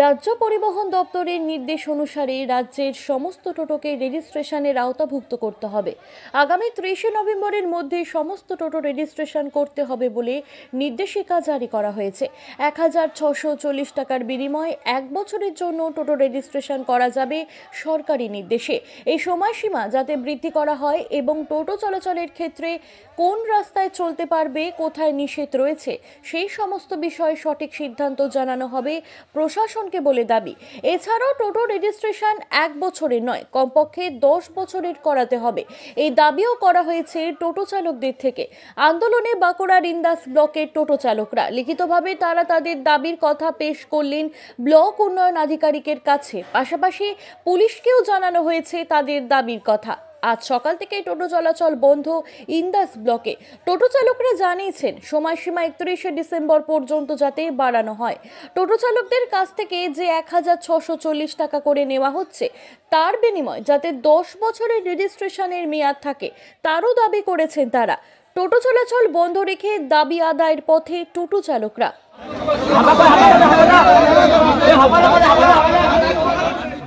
রাজ্য পরিবহন দপ্তরের নির্দেশ অনুসারে রাজ্যের সমস্ত টোটোকে রেজিস্ট্রেশনের আওতাভুক্ত করতে হবে। আগামী 30 নভেম্বরের মধ্যে সমস্ত টোটো রেজিস্ট্রেশন করতে হবে বলে নির্দেশিকা জারি করা হয়েছে। 1640 টাকার বিনিময়ে 1 বছরের জন্য টোটো রেজিস্ট্রেশন করা যাবে সরকারি নির্দেশে। এই সময়সীমা যাতে বৃদ্ধি করা হয় এবং টোটো চলাচলের ক্ষেত্রে কোন রাস্তায় চলতে পারবে, কোথায় নিষেধ রয়েছে, সেই সমস্ত বিষয়ে সঠিক সিদ্ধান্ত জানানো হবে প্রশাসনকে বলে দাবি। এছাড়াও টোটো রেজিস্ট্রেশন 1 বছরের নয়, কমপক্ষে 10 বছরের করাতে হবে, এই দাবিও করা হয়েছে টোটো চালকদের থেকে। আন্দোলনে বাঁকুড়ার ইন্দাস ব্লকের টোটো চালকরা লিখিতভাবে তারা তাদের দাবির কথা পেশ করলেন ব্লক উন্নয়ন আধিকারিকের কাছে। পাশাপাশি পুলিশকেও জানানো হয়েছে তাদের দাবির কথা। আজ সকাল থেকে টোটো চলাচল বন্ধ ইন্দাস ব্লকে। টোটো চালকরা জানিয়েছেন সময়সীমা 31শে ডিসেম্বর পর্যন্ত যাতে বাড়ানো হয়। টোটো চালকদের কাছ থেকে যে 1640 টাকা করে নেওয়া হচ্ছে তার বিনিময় যাতে 10 বছরের রেজিস্ট্রেশনের মেয়াদ থাকে তারও দাবি করেছেন তারা। টোটো চলাচল বন্ধ রেখে দাবি আদায়ের পথে টোটো চালকরা।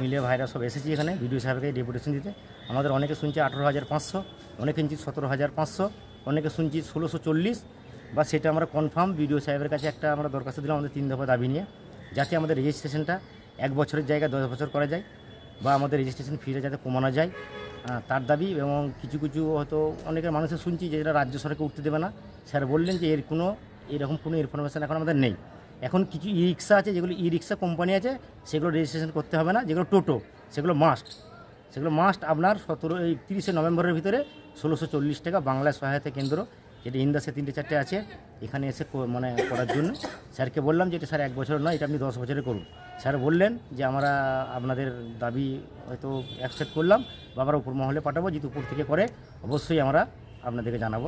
মিলিয়ে ভাইরা সব এসেছি এখানে বিডিও সাহেবকে ডেপুটেশন দিতে। আমাদের অনেকে শুনছে 18,500, অনেকে শুনছি 17,500, অনেকে শুনছি 1640, বা সেটা আমরা কনফার্ম বিডিও সাহেবের কাছে একটা আমরা দরখাস্ত দিলাম আমাদের 3 দফা দাবি নিয়ে, যাতে আমাদের রেজিস্ট্রেশনটা 1 বছরের জায়গায় 10 বছর করা যায়, বা আমাদের রেজিস্ট্রেশন ফিটা যাতে কমানো যায়, তার দাবি। এবং কিছু কিছু হয়তো অনেকের মানুষের শুনছি যে এটা রাজ্য সরকারকে উঠতে দেবে না। স্যার বললেন যে এরকম কোনো ইনফরমেশান এখন আমাদের নেই। এখন কিছু ই রিক্সা আছে, যেগুলো ই রিক্সা কোম্পানি আছে, সেগুলো রেজিস্ট্রেশন করতে হবে না। যেগুলো টোটো সেগুলো মাস্ট আপনার 30শে নভেম্বরের ভিতরে 1640 টাকা বাংলা সহায়তা কেন্দ্র, যেটা ইন্দাসে 3-4টে আছে, এখানে এসে করার জন্য স্যারকে বললাম যে এটা স্যার 1 বছর নয়, এটা আপনি 10 বছরে করুন। স্যার বললেন যে আমরা আপনাদের দাবি হয়তো অ্যাকসেপ্ট করলাম, বা আমরা উপর মহলে পাঠাবো, যদি উপর থেকে করে অবশ্যই আমরা আপনাদেরকে জানাবো।